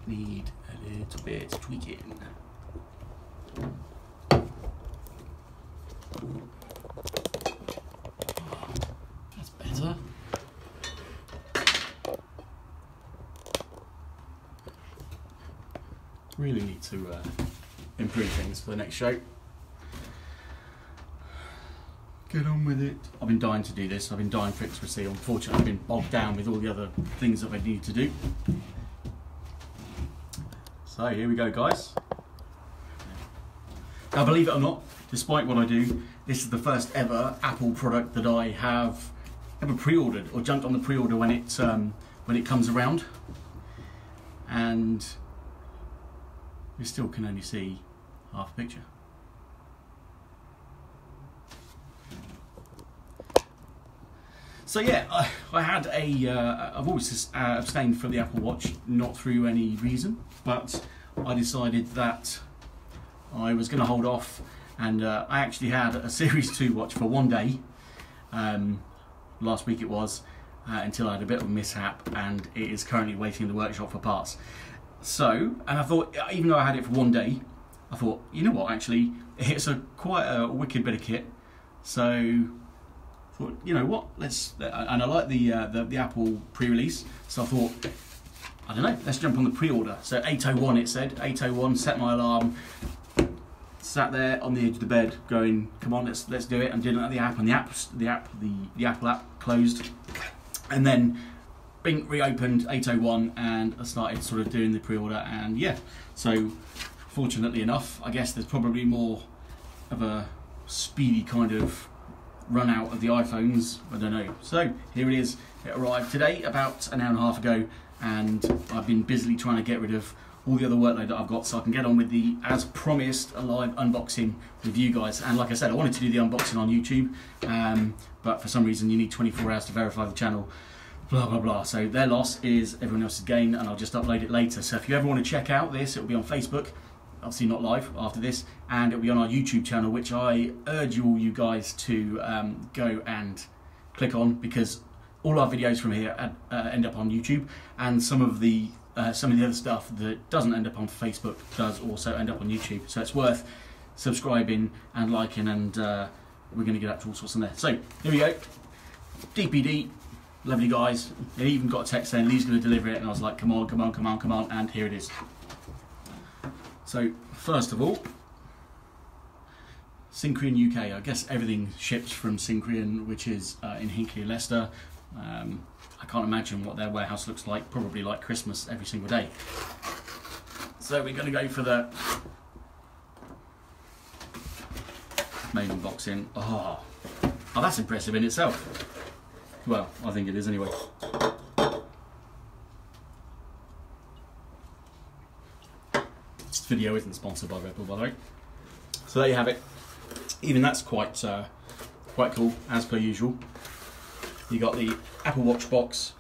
need a little bit tweaking. That's better. Really need to improve things for the next show. Get on with it. I've been dying to do this. I've been dying for it to see. Unfortunately, I've been bogged down with all the other things that I need to do. So here we go, guys. Now, believe it or not, despite what I do, this is the first ever Apple product that I have ever pre-ordered or jumped on the pre-order when it comes around, and we still can only see half a picture. So yeah, I had I've always abstained from the Apple Watch, not through any reason, but I decided that I was going to hold off, and I actually had a Series 2 watch for one day, last week it was, until I had a bit of a mishap, and it is currently waiting in the workshop for parts. So, and I thought, even though I had it for one day, I thought, you know what, actually, it's quite a wicked bit of kit, so thought, you know what, and I like the Apple pre-release, so I thought, I don't know, let's jump on the pre-order. So 8:01 it said, 8:01, set my alarm, sat there on the edge of the bed going, come on, let's do it, and didn't let the app, and the Apple app closed, and then Bing reopened 8:01, and I started sort of doing the pre-order, and yeah, so fortunately enough, I guess there's probably more of a speedy kind of run out of the iPhones, I don't know. So here it is, it arrived today about an hour and a half ago, and I've been busily trying to get rid of all the other workload that I've got so I can get on with the, as promised, a live unboxing with you guys. And like I said, I wanted to do the unboxing on YouTube, but for some reason you need 24 hours to verify the channel, blah blah blah. So their loss is everyone else's gain, and I'll just upload it later. So if you ever want to check out this, it'll be on Facebook, obviously not live after this, and it'll be on our YouTube channel, which I urge all you guys to go and click on, because all our videos from here end up on YouTube, and some of the other stuff that doesn't end up on Facebook does also end up on YouTube. So it's worth subscribing and liking, and we're going to get up to all sorts on there. So here we go, DPD, lovely guys. They even got a text saying Lee's going to deliver it, and I was like, come on, come on, come on, come on, and here it is. So first of all, Syncrian UK. I guess everything ships from Syncrian, which is in Hinckley, Leicester. I can't imagine what their warehouse looks like, probably like Christmas every single day. So we're going to go for the main unboxing. Oh, that's impressive in itself. Well, I think it is anyway. This video isn't sponsored by Red Bull, by the way. So there you have it. Even that's quite cool, as per usual. You got the Apple Watch box.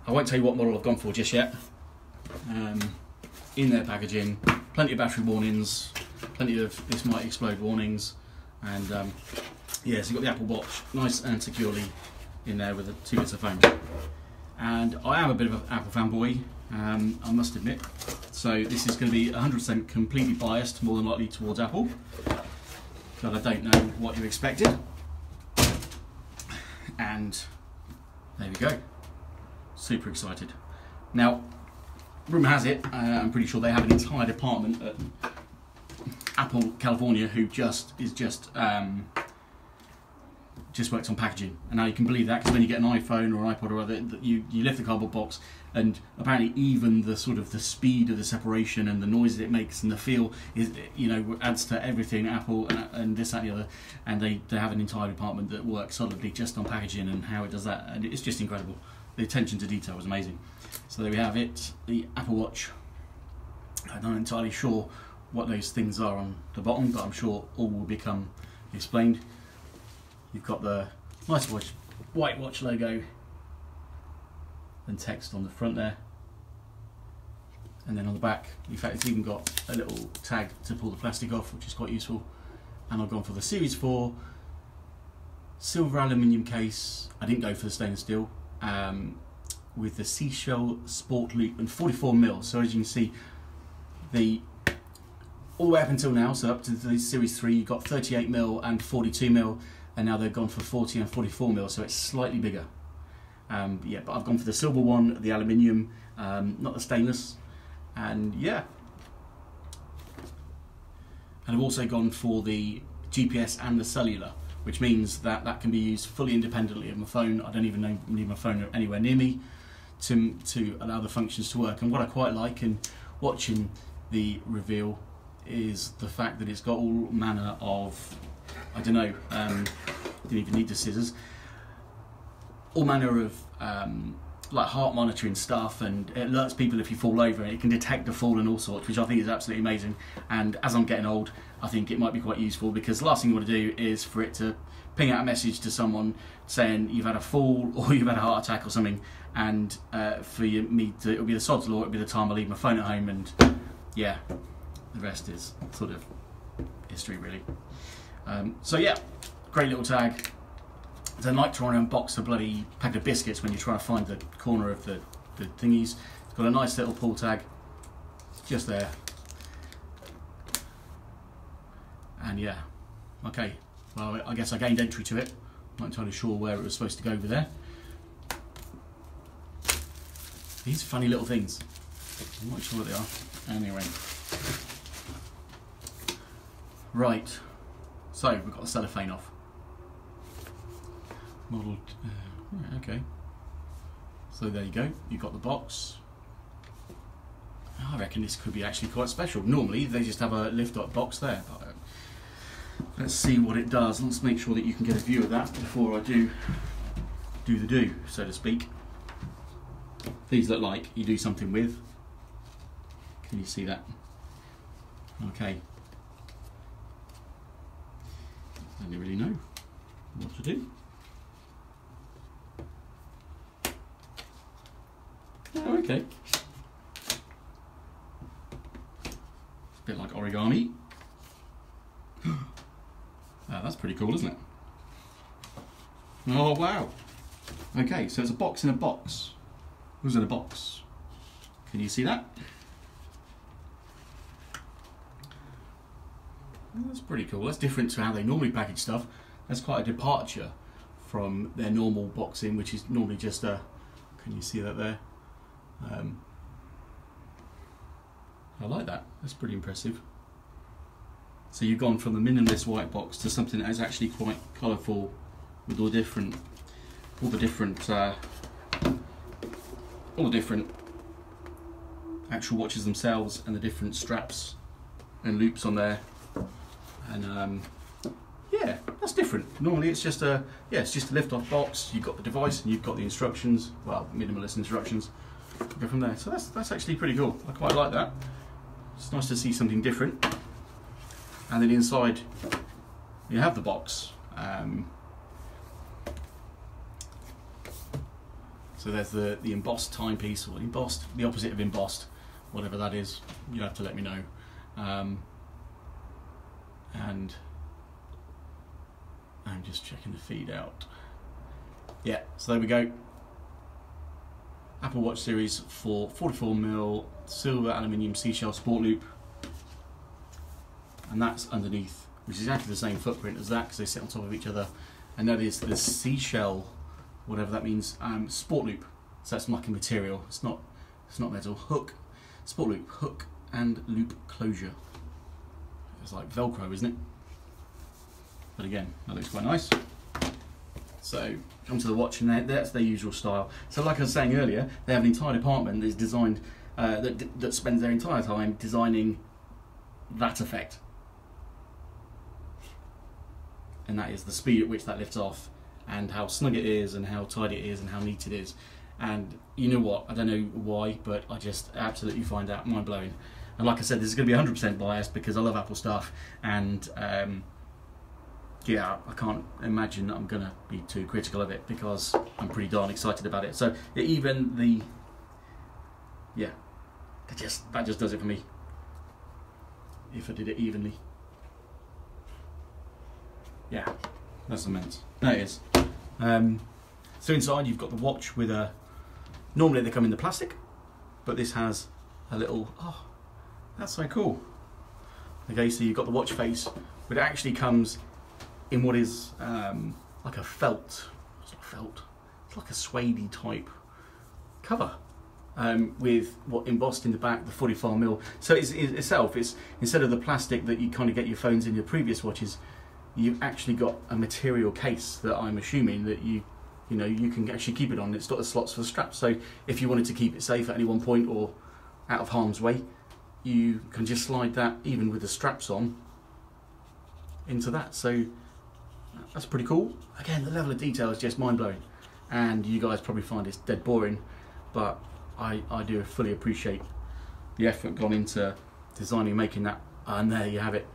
I won't tell you what model I've gone for just yet. In their packaging, plenty of battery warnings, plenty of this might explode warnings, and yeah, so you've got the Apple Watch nice and securely in there with the 2 bits of foam. And I am a bit of an Apple fanboy, I must admit. So this is going to be 100% completely biased, more than likely towards Apple, but I don't know what you expected. And there we go. Super excited. Now, rumour has it, I'm pretty sure they have an entire department at Apple California who just works on packaging. And now you can believe that, because when you get an iPhone or an iPod or other, you lift the cardboard box, and apparently even the sort of the speed of the separation and the noise that it makes and the feel is, you know, adds to everything Apple and this, that, and the other. And they have an entire department that works solidly just on packaging and how it does that, and it's just incredible. The attention to detail was amazing. So there we have it, the Apple Watch. I'm not entirely sure what those things are on the bottom, but I'm sure all will become explained. You've got the nice white watch logo and text on the front there, and then on the back, in fact, it's even got a little tag to pull the plastic off, which is quite useful. And I've gone for the Series 4 silver aluminium case. I didn't go for the stainless steel. with the Seashell Sport Loop and 44mm. So as you can see, all the way up until now, so up to the Series 3, you've got 38mm and 42mm, and now they've gone for 40 and 44mm, so it's slightly bigger. Yeah, but I've gone for the silver one, the aluminium, not the stainless, and yeah. And I've also gone for the GPS and the cellular, which means that that can be used fully independently of my phone. I don't even need my phone anywhere near me to allow the functions to work. And what I quite like in watching the reveal is the fact that it's got all manner of, I don't know, didn't even need the scissors, all manner of like heart monitoring stuff, and it alerts people if you fall over, and it can detect a fall and all sorts, which I think is absolutely amazing. And as I'm getting old, I think it might be quite useful, because the last thing you want to do is for it to ping out a message to someone saying you've had a fall or you've had a heart attack or something, and it'll be the sod's law, it'll be the time I leave my phone at home, and yeah, the rest is sort of history, really. So yeah, great little tag. Don't like trying to unbox a bloody packet of biscuits when you're trying to find the corner of the thingies. It's got a nice little pull tag just there. And yeah, okay, well, I guess I gained entry to it. Not entirely sure where it was supposed to go over there. These funny little things, I'm not sure what they are. Anyway, right, so we've got the cellophane off. Model, okay, so there you go, you've got the box. I reckon this could be actually quite special. Normally they just have a lift up box there, but let's see what it does. Let's make sure that you can get a view of that before I do the do, so to speak. These look like you do something with. Can you see that? Okay. I don't really know what to do. Oh, okay. It's a bit like origami. That's pretty cool, isn't it? Oh wow. Okay, so it's a box in a box. Who's in a box? Can you see that? That's pretty cool. That's different to how they normally package stuff. That's quite a departure from their normal boxing, which is normally just a, can you see that there? I like that. That's pretty impressive. So you've gone from the minimalist white box to something that is actually quite colourful, with all the different actual watches themselves, and the different straps and loops on there. And yeah, that's different. Normally it's just a lift-off box. You've got the device and you've got the instructions. Well, minimalist instructions. Go from there. So that's actually pretty cool. I quite like that. It's nice to see something different. And then inside you have the box. So there's the embossed timepiece, or embossed, the opposite of embossed, whatever that is. You have to let me know. And I'm just checking the feed out. Yeah, so there we go. Apple Watch Series 4 44mm silver aluminium Seashell Sport Loop, and that's underneath, which is exactly the same footprint as that, because they sit on top of each other, and that is the Seashell, whatever that means, Sport Loop. So that's like a material. It's not metal. Hook, Sport Loop, hook and loop closure. It's like Velcro, isn't it? But again, that looks quite nice. So come to the watch, and that's their usual style. So like I was saying earlier, they have an entire department that is designed, that spends their entire time designing that effect. And that is the speed at which that lifts off, and how snug it is, and how tight it is, and how neat it is. And you know what, I don't know why, but I just absolutely find that mind-blowing. And like I said, this is going to be 100% biased because I love Apple stuff, and yeah, I can't imagine that I'm going to be too critical of it, because I'm pretty darn excited about it. So even the, yeah, that just does it for me, if I did it evenly. Yeah, that's immense. That is. So inside you've got the watch with a Normally they come in the plastic, but this has a little, oh, that's so cool. Okay, so you've got the watch face, but it actually comes in what is like a felt, it's not felt, it's like a suede type cover. With what embossed in the back, the 45mm. So it's instead of the plastic that you kind of get your phones in your previous watches, you've actually got a material case that I'm assuming that you can actually keep it on. It's got the slots for the straps, so if you wanted to keep it safe at any one point or out of harm's way, you can just slide that, even with the straps on, into that. So that's pretty cool. Again, the level of detail is just mind-blowing, and you guys probably find it's dead boring, but I do fully appreciate the effort gone into designing and making that, and there you have it.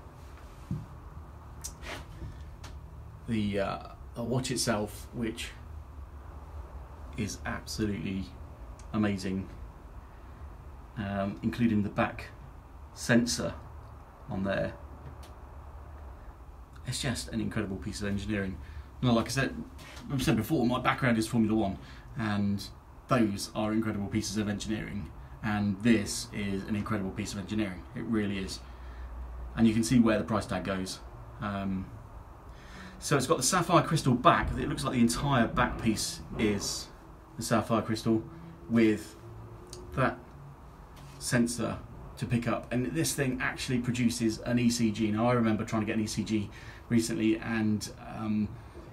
The watch itself, which is absolutely amazing, including the back sensor on there. It's just an incredible piece of engineering. Now, like I've said before, my background is Formula 1, and those are incredible pieces of engineering, and this is an incredible piece of engineering. It really is, and you can see where the price tag goes. So it's got the sapphire crystal back. It looks like the entire back piece is the sapphire crystal with that sensor to pick up, and this thing actually produces an ECG. Now, I remember trying to get an ECG recently, and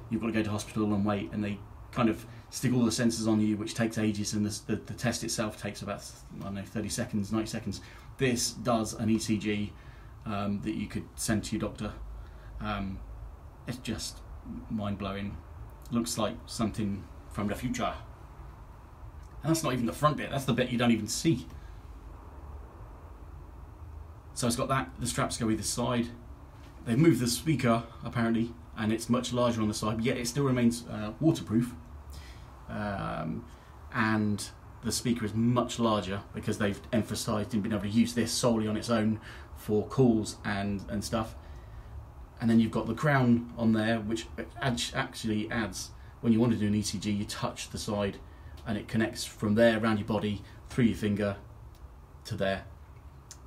you've got to go to hospital and wait, and they kind of stick all the sensors on you, which takes ages, and the test itself takes about, I don't know, 30 seconds, 90 seconds. This does an ECG that you could send to your doctor. It's just mind-blowing. Looks like something from the future. And that's not even the front bit, that's the bit you don't even see. So it's got that, the straps go either side. They've moved the speaker, apparently, and it's much larger on the side, yet it still remains waterproof. And the speaker is much larger because they've emphasised in being able to use this solely on its own for calls and stuff. And then you've got the crown on there, which actually adds, when you want to do an ECG, you touch the side and it connects from there around your body through your finger to there.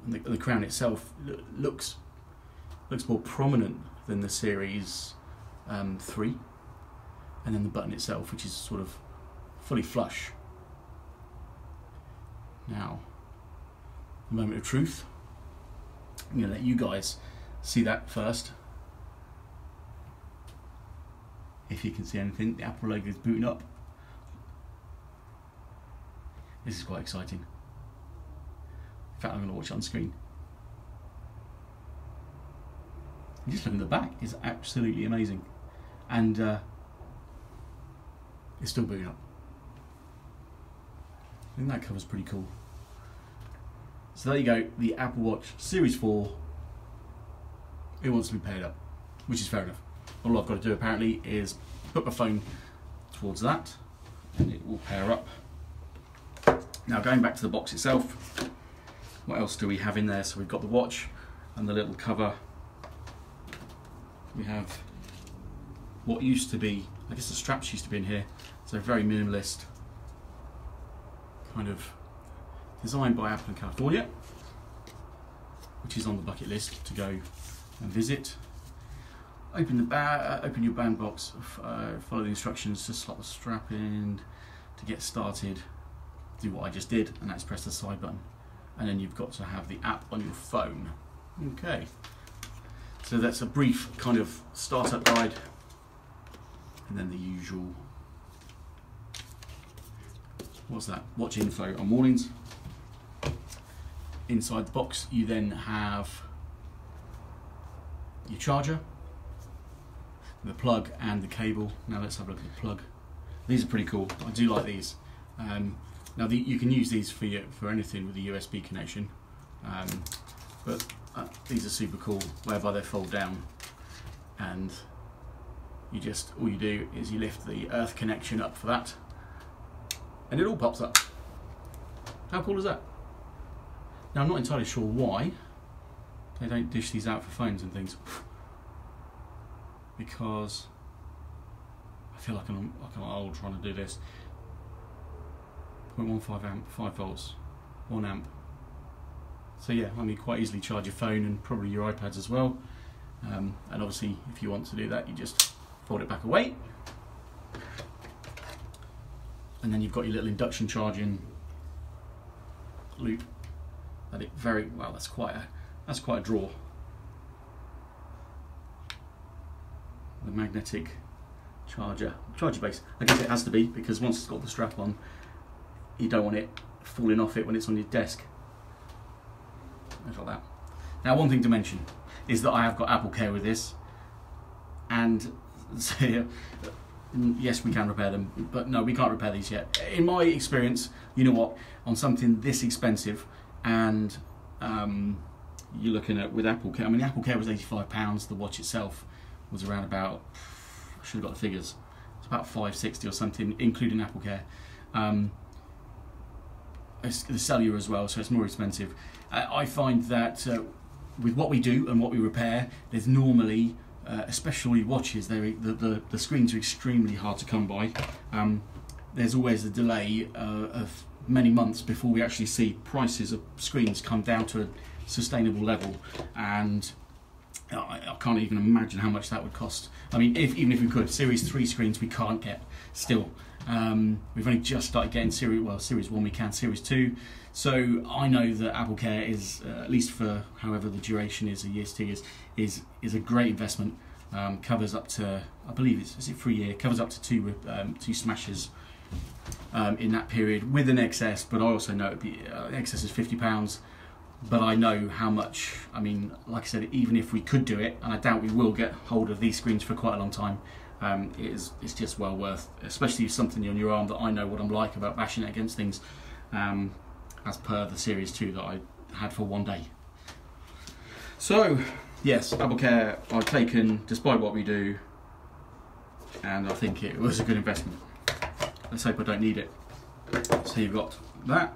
And the crown itself looks more prominent than the Series 3. And then the button itself, which is sort of fully flush. Now, a moment of truth. I'm going to let you guys see that first. If you can see anything, the Apple logo is booting up. This is quite exciting. In fact, I'm going to watch it on screen. And just looking at the back is absolutely amazing. And it's still booting up. I think that cover's pretty cool. So there you go, the Apple Watch Series 4. It wants to be paired up, which is fair enough. All I've got to do apparently is put my phone towards that and it will pair up. Now, going back to the box itself, what else do we have in there? So we've got the watch and the little cover. We have what used to be, I guess the straps used to be in here, so very minimalist, kind of designed by Apple in California, which is on the bucket list to go and visit. Open your band box, follow the instructions to slot the strap in to get started. Do what I just did, and that's press the side button. And then you've got to have the app on your phone. Okay, so that's a brief kind of startup guide, and then the usual, what's that? Watch info on mornings. Inside the box, you then have your charger, the plug and the cable. Now let's have a look at the plug. These are pretty cool. I do like these. Now you can use these for anything with a USB connection, but these are super cool, whereby they fold down, and all you do is you lift the earth connection up for that, and it all pops up. How cool is that? Now I'm not entirely sure why they don't dish these out for phones and things, because I feel like I'm old trying to do this. 0.15 amp, 5 volts, 1 amp. So yeah, I mean, quite easily charge your phone and probably your iPads as well. And obviously, if you want to do that, you just fold it back away, and then you've got your little induction charging loop. That it very well. That's quite a draw. The magnetic charger base. I guess it has to be, because once it's got the strap on, you don't want it falling off it when it's on your desk. Like that. Now, one thing to mention is that I have got Apple Care with this, and so, yes, we can repair them, but no, we can't repair these yet. In my experience, you know what, on something this expensive, and you're looking at, with Apple Care, I mean, the Apple Care was £85, the watch itself was around about, I should have got the figures, it's about £560 or something, including Apple Care. It's the cellular as well, so it's more expensive. I find that with what we do and what we repair, there's normally, especially watches, the screens are extremely hard to come by. There's always a delay of many months before we actually see prices of screens come down to a sustainable level, and I can't even imagine how much that would cost. I mean, even if we could, Series 3 screens we can't get still. We've only just started getting Series 1 we can, Series 2. So I know that Apple Care is, at least for however the duration is, a year to 2 years, is a great investment. Covers up to, I believe is it 3 year, covers up to two smashes in that period with an excess, but I also know excess is £50. But I know how much, I mean, like I said, even if we could do it, and I doubt we will get hold of these screens for quite a long time, it's just well worth, especially if something on your arm that I know what I'm like about bashing it against things, as per the Series 2 that I had for one day. So, yes, Apple Care I've taken despite what we do, and I think it was a good investment. Let's hope I don't need it. So you've got that.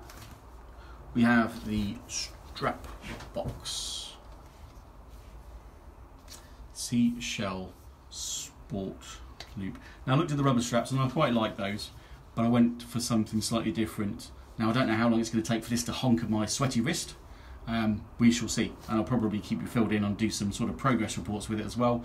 We have the strap box. Seashell Sport Loop. Now I looked at the rubber straps and I quite like those, but I went for something slightly different. Now I don't know how long it's going to take for this to honk at my sweaty wrist. We shall see, and I'll probably keep you filled in and do some sort of progress reports with it as well,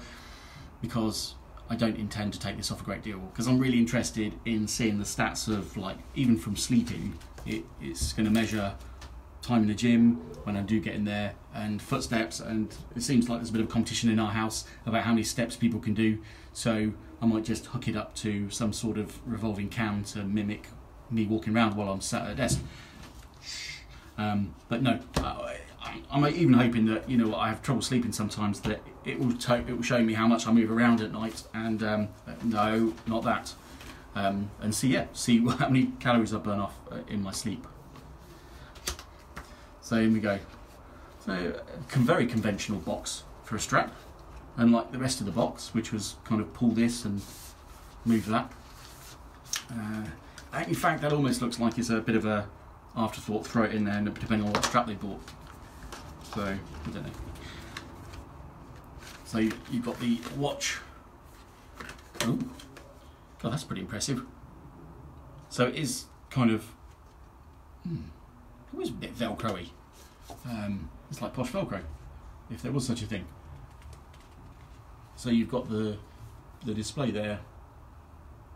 because I don't intend to take this off a great deal, because I'm really interested in seeing the stats of, like, even from sleeping, it's going to measure time in the gym when I do get in there, and footsteps, and it seems like there's a bit of competition in our house about how many steps people can do, so I might just hook it up to some sort of revolving cam to mimic me walking around while I'm sat at a desk. But no, I'm even hoping that, you know, I have trouble sleeping sometimes, that it will show me how much I move around at night, and no, not that, and see how many calories I burn off in my sleep. So here we go. So very conventional box for a strap, unlike the rest of the box, which was kind of pull this and move that. In fact, that almost looks like it's a bit of a afterthought, throw it in there, depending on what strap they bought. So I don't know. So you've got the watch. Oh, God, that's pretty impressive. So it is kind of, it was a bit Velcro-y. It's like posh Velcro, if there was such a thing. So you've got the display there,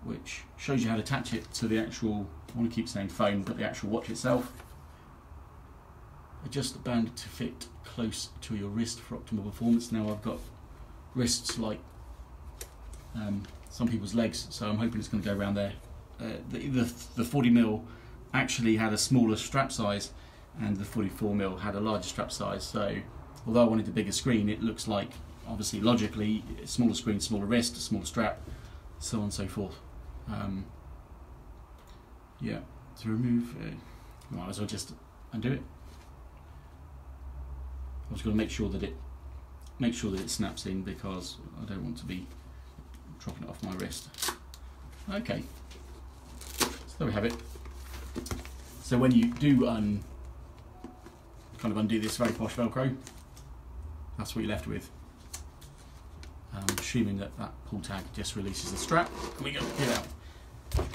which shows you how to attach it to the actual, I want to keep saying phone, but the actual watch itself. Adjust the band to fit close to your wrist for optimal performance. Now I've got wrists like some people's legs, so I'm hoping it's going to go around there. The 40mm actually had a smaller strap size, and the 44mm had a larger strap size, so although I wanted a bigger screen, it looks like, obviously logically, smaller screen, smaller wrist, smaller strap, so on and so forth. Yeah, to remove, might as well just undo it. I'm just going to make sure that it snaps in, because I don't want to be dropping it off my wrist. Okay, so there we have it. So when you do kind of undo this very posh Velcro, that's what you're left with. I'm assuming that pull tag just releases the strap. Here we go, get it out.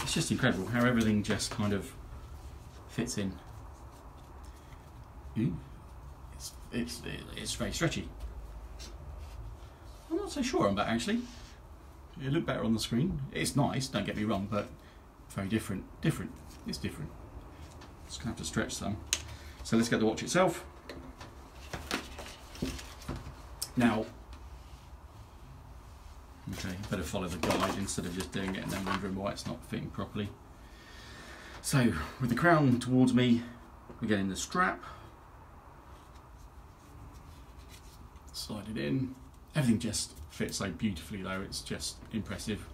It's just incredible how everything just kind of fits in. Ooh, it's very stretchy. I'm not so sure on that actually. It looked better on the screen. It's nice, don't get me wrong, but very different. It's different. Just gonna have to stretch some. So let's get the watch itself. Now, okay, better follow the guide instead of just doing it and then wondering why it's not fitting properly. So, with the crown towards me, we're getting the strap. Slide it in. Everything just fits so beautifully though, it's just impressive.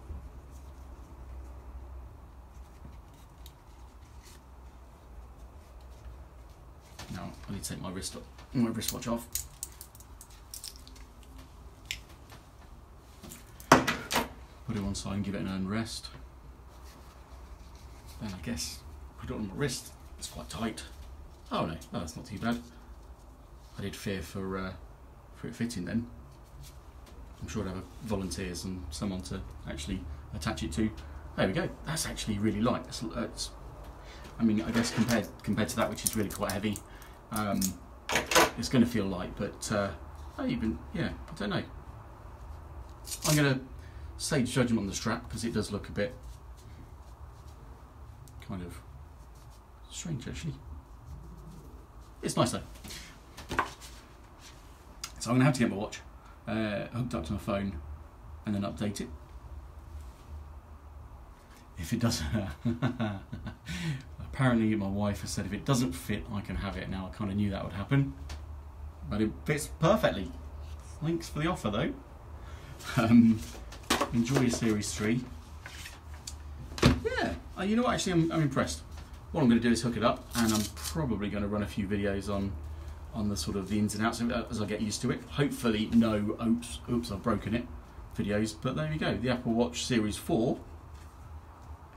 Now, I need to take my wristwatch off. Put it on side and give it an earned rest. Then I guess put it on my wrist. It's quite tight. Oh no, that's not too bad. I did fear for it fitting then. I'm sure I'd have volunteers and someone to actually attach it to. There we go. That's actually really light. I mean, I guess compared to that, which is really quite heavy, it's going to feel light. But I don't know. I'm going to stage judgment on the strap because it does look a bit kind of strange actually. It's nice though. So I'm going to have to get my watch hooked up to my phone and then update it. If it doesn't, apparently my wife has said if it doesn't fit I can have it. Now I kind of knew that would happen, but it fits perfectly. Thanks for the offer though. Enjoy your Series 3. Yeah, you know what, actually I'm impressed. What I'm going to do is hook it up and I'm probably going to run a few videos on the sort of the ins and outs of it as I get used to it. Hopefully no oops I've broken it videos, but there we go. The Apple Watch Series 4.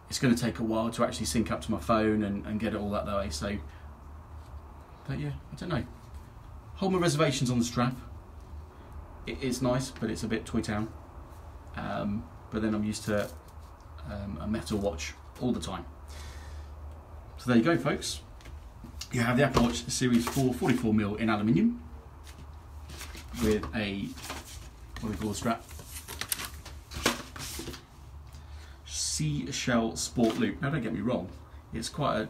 It's going to take a while to actually sync up to my phone and get it all that way, so, but yeah, I don't know. Hold my reservations on the strap. It's nice, but it's a bit toy town. But then I'm used to a metal watch all the time. So there you go, folks. You have the Apple Watch Series 4 44mm in aluminium with a, what do we call the strap? Seashell Sport Loop. Now don't get me wrong, it's quite a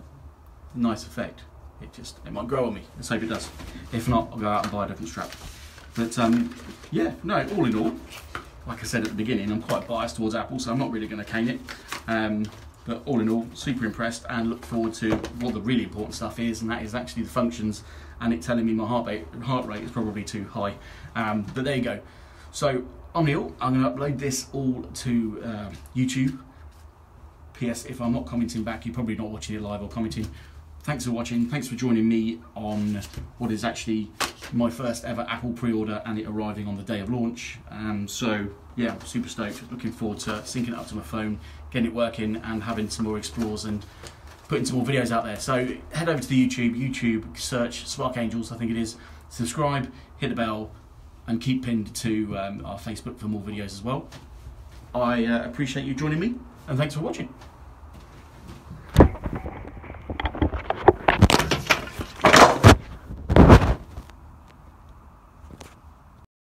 nice effect. It might grow on me. Let's hope it does. If not, I'll go out and buy a different strap. But yeah, no, all in all, like I said at the beginning, I'm quite biased towards Apple, so I'm not really going to cane it. But all in all, super impressed and look forward to what the really important stuff is, and that is actually the functions and it telling me my heart rate is probably too high. But there you go. So I'm Neil. I'm going to upload this all to YouTube. P.S. if I'm not commenting back, you're probably not watching it live or commenting. Thanks for watching. Thanks for joining me on what is actually my first ever Apple pre-order and it arriving on the day of launch. So yeah, I'm super stoked. Looking forward to syncing it up to my phone, getting it working and having some more explores and putting some more videos out there. So head over to the YouTube, search Spark Angels, I think it is. Subscribe, hit the bell and keep pinned to our Facebook for more videos as well. I appreciate you joining me and thanks for watching.